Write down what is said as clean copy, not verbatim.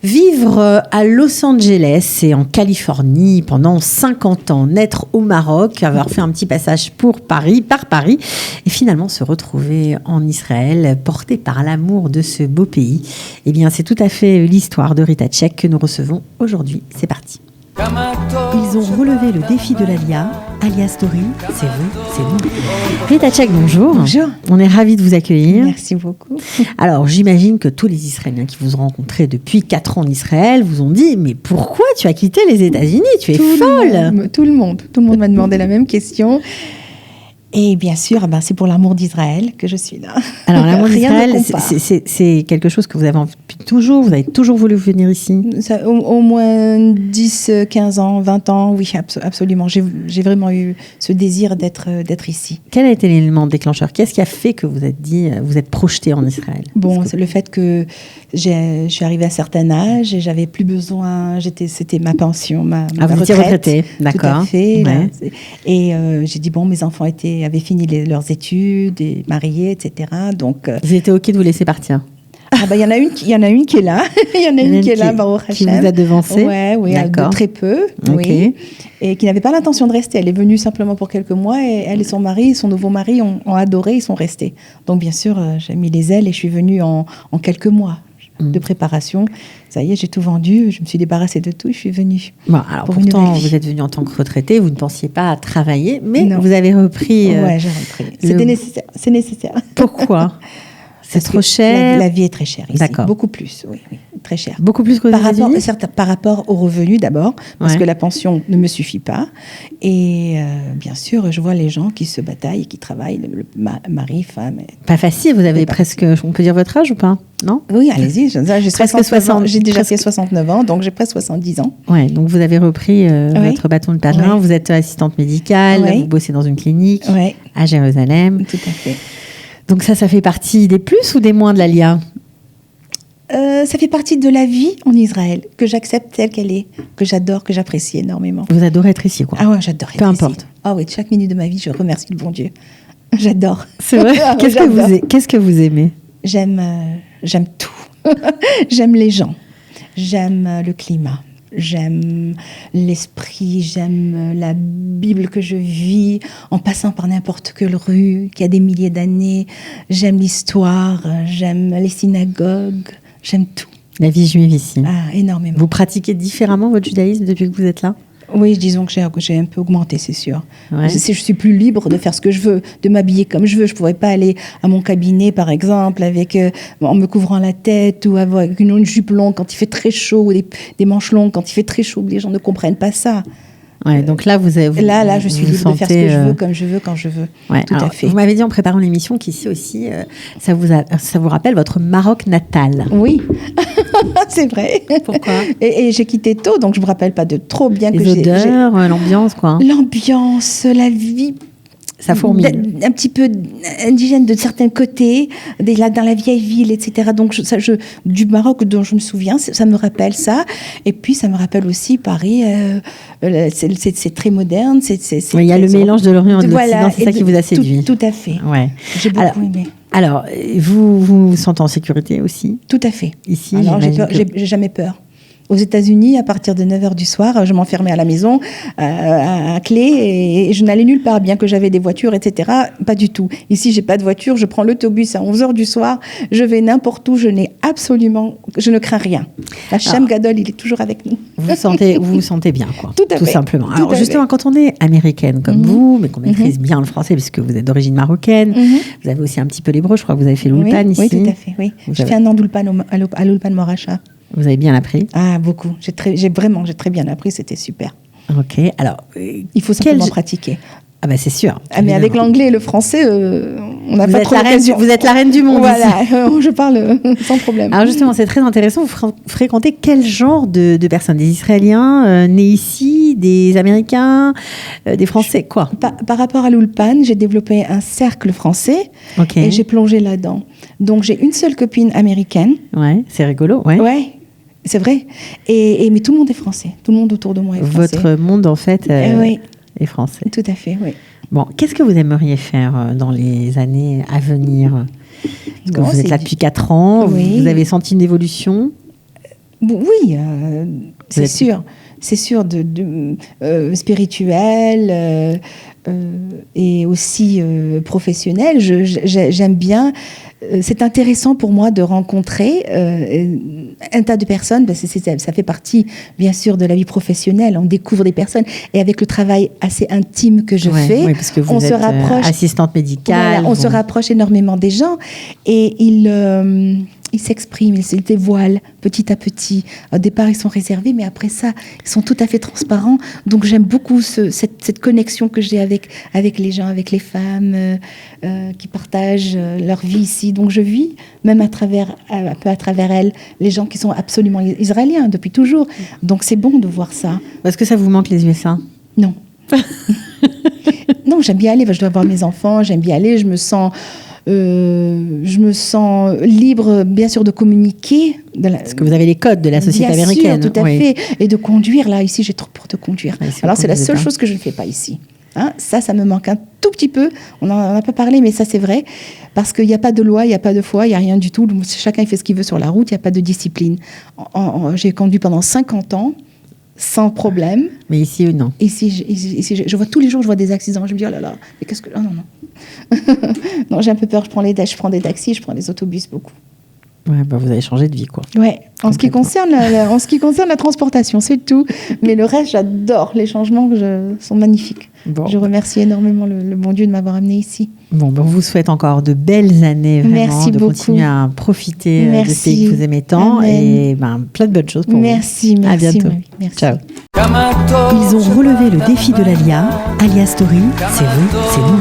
Vivre à Los Angeles et en Californie pendant 50 ans, naître au Maroc, avoir fait un petit passage par Paris, et finalement se retrouver en Israël, porté par l'amour de ce beau pays. Eh bien, c'est tout à fait l'histoire de Rita Tchek que nous recevons aujourd'hui. C'est parti. Ils ont relevé le défi de l'Alia. Alia Story, c'est vous, c'est nous. Rita Tchek, bonjour. Bonjour. On est ravis de vous accueillir. Merci beaucoup. Alors, j'imagine que tous les Israéliens qui vous ont rencontré depuis 4 ans en Israël vous ont dit « Mais pourquoi tu as quitté les États-Unis ? Tu es folle !» Tout le monde m'a demandé la même question. Et bien sûr, c'est pour l'amour d'Israël que je suis là. Alors, l'amour d'Israël, c'est quelque chose que vous avez envie depuis toujours. Vous avez toujours voulu venir ici ? Ça, au moins 10, 15 ans, 20 ans, oui, absolument. J'ai vraiment eu ce désir d'être ici. Quel a été l'élément déclencheur ? Qu'est-ce qui a fait que vous êtes projeté en Israël ? Bon, c'est le fait que je suis arrivée à un certain âge et j'avais plus besoin. C'était ma pension, ma vous retraite. étiez retraitée, d'accord. Tout à fait. Ouais. Et j'ai dit, mes enfants avaient fini leurs études, et mariés, etc. Donc, ils étaient OK de vous laisser partir ? Il y en a une qui est là. Il y en a une qui est là, Baruch Hashem. Qui vous a devancé ? Oui, de très peu. Okay. Oui. Et qui n'avait pas l'intention de rester. Elle est venue simplement pour quelques mois et elle et son mari, son nouveau mari, ont adoré, ils sont restés. Donc, bien sûr, j'ai mis les ailes et je suis venue en quelques mois de préparation. Ça y est, j'ai tout vendu, je me suis débarrassée de tout, je suis venue. Bon, alors pourtant, vous êtes venue en tant que retraitée, vous ne pensiez pas à travailler, mais non. Vous avez repris. Oui, j'ai repris. C'était nécessaire. C'est nécessaire. Pourquoi ? C'est trop cher. La vie est très chère ici. D'accord. Beaucoup plus, oui, très cher. Beaucoup plus qu'aux États-Unis ? Par rapport aux revenus d'abord, parce que la pension ne me suffit pas. Et bien sûr, je vois les gens qui se bataillent, qui travaillent, mari, femme. Pas facile, vous avez presque, on peut dire votre âge ou pas ? Non ? Oui, allez-y, j'ai presque 60. J'ai déjà fait 69 ans, donc j'ai presque 70 ans. Ouais, donc vous avez repris votre bâton de pèlerin, vous êtes assistante médicale, vous bossez dans une clinique à Jérusalem. Tout à fait. Donc ça fait partie des plus ou des moins de l'Alia ? Ça fait partie de la vie en Israël, que j'accepte telle qu'elle est, que j'adore, que j'apprécie énormément. Vous adorez être ici, quoi ? Ah ouais, j'adore être ici. Peu importe. Ah oui, chaque minute de ma vie, je remercie le bon Dieu. J'adore. C'est vrai. Qu'est-ce que vous aimez ? J'aime tout. J'aime les gens. J'aime le climat. J'aime l'esprit, j'aime la Bible que je vis en passant par n'importe quelle rue qui a des milliers d'années. J'aime l'histoire, j'aime les synagogues, j'aime tout. La vie juive ici. Ah, énormément. Vous pratiquez différemment votre judaïsme depuis que vous êtes là ? Oui, disons que j'ai un peu augmenté, c'est sûr. Ouais. Je suis plus libre de faire ce que je veux, de m'habiller comme je veux. Je ne pourrais pas aller à mon cabinet, par exemple, en me couvrant la tête ou avec une jupe longue quand il fait très chaud ou des manches longues quand il fait très chaud. Les gens ne comprennent pas ça. Ouais, donc là, là, je suis libre de faire ce que je veux, comme je veux, quand je veux. Ouais, tout à fait. Vous m'avez dit en préparant l'émission qu'ici aussi, ça vous rappelle votre Maroc natal. Oui, c'est vrai. Pourquoi ? Et j'ai quitté tôt, donc je ne me rappelle pas de trop bien les que j'ai... Les odeurs, l'ambiance, quoi. L'ambiance, la vie... Ça fourmille. Un petit peu indigène de certains côtés, dans la vieille ville, etc. Donc, du Maroc dont je me souviens, ça me rappelle ça. Et puis, ça me rappelle aussi Paris. C'est très moderne. Il y a le mélange de l'Orient et de l'Occident, c'est ça qui vous a séduit. Tout à fait. Ouais. J'ai beaucoup aimé. Alors, vous vous sentez en sécurité aussi ? Tout à fait. Ici, alors, j'ai jamais peur. Aux États-Unis, à partir de 9h du soir, je m'enfermais à la maison à clé et je n'allais nulle part, bien que j'avais des voitures, etc. Pas du tout. Ici, j'ai pas de voiture, je prends l'autobus à 11h du soir, je vais n'importe où, je ne crains rien. Hachem Gadol, il est toujours avec nous. Vous vous sentez bien, quoi. Tout simplement. Alors, justement, quand on est américaine comme vous, mais qu'on maîtrise bien le français, puisque vous êtes d'origine marocaine, vous avez aussi un petit peu l'hébreu, je crois que vous avez fait l'Ulpan ici. Oui, tout à fait, oui. J'ai fait un an d'Ulpan à l'Ulpan Moracha. Vous avez bien appris ? Ah, beaucoup. J'ai très bien appris, c'était super. Ok, alors... il faut simplement pratiquer. Ah bah c'est sûr. Mais avec l'anglais et le français, on n'a pas trop l'occasion. Vous êtes la reine du monde. Voilà, je parle sans problème. Alors justement, c'est très intéressant. Vous fréquentez quel genre de personnes ? Des Israéliens nés ici, des Américains, des Français, quoi ? Par rapport à l'Ulpan, j'ai développé un cercle français et j'ai plongé là-dedans. Donc j'ai une seule copine américaine. Ouais, c'est rigolo. Ouais. C'est vrai. Mais tout le monde est français. Tout le monde autour de moi est français. Votre monde, en fait, est français. Tout à fait, oui. Bon, qu'est-ce que vous aimeriez faire dans les années à venir ? Parce que vous êtes là depuis 4 ans. Oui. Vous avez senti une évolution ? Oui, c'est sûr. C'est sûr, spirituel et aussi professionnel. J'aime bien. C'est intéressant pour moi de rencontrer un tas de personnes, parce que ça fait partie, bien sûr, de la vie professionnelle. On découvre des personnes. Et avec le travail assez intime que je fais, oui, parce que vous êtes assistante médicale. Voilà, on se rapproche énormément des gens. Et ils s'expriment, ils se dévoilent petit à petit. Au départ, ils sont réservés, mais après ça, ils sont tout à fait transparents. Donc, j'aime beaucoup cette connexion que j'ai avec les gens, avec les femmes qui partagent leur vie ici. Donc, je vis, même un peu à travers elles, les gens qui sont absolument israéliens depuis toujours. Donc, c'est bon de voir ça. Est-ce que ça vous manque, les USA ? Non. Non, j'aime bien aller. Je dois voir mes enfants, j'aime bien aller. Je me sens libre, bien sûr, de communiquer. Parce que vous avez les codes de la société américaine. Bien sûr, tout à fait. Et de conduire, là, ici, j'ai trop peur de conduire. Oui, alors, c'est la seule chose que je ne fais pas ici. Hein, ça me manque un tout petit peu. On en a pas parlé, mais ça, c'est vrai. Parce qu'il n'y a pas de loi, il n'y a pas de foi, il n'y a rien du tout. Chacun fait ce qu'il veut sur la route, il n'y a pas de discipline. J'ai conduit pendant 50 ans. Sans problème. Mais ici, non. Ici, je vois tous les jours, je vois des accidents. Je me dis, oh là là, mais qu'est-ce que... Oh, non. Non, j'ai un peu peur. Je prends des taxis, je prends les autobus beaucoup. Ouais, vous avez changé de vie, quoi. Ouais. En ce qui concerne la transportation, c'est tout. Mais le reste, j'adore. Les changements sont magnifiques. Bon. Je remercie énormément le bon Dieu de m'avoir amenée ici. Bon, on vous souhaite encore de belles années, vraiment. Merci beaucoup. Continuer à profiter de ce pays que vous aimez tant. Amen. Et plein de bonnes choses pour vous. Merci. À bientôt. Merci. Ciao. Ils ont relevé le défi de l'Alia. Alia Story, c'est vous, c'est nous.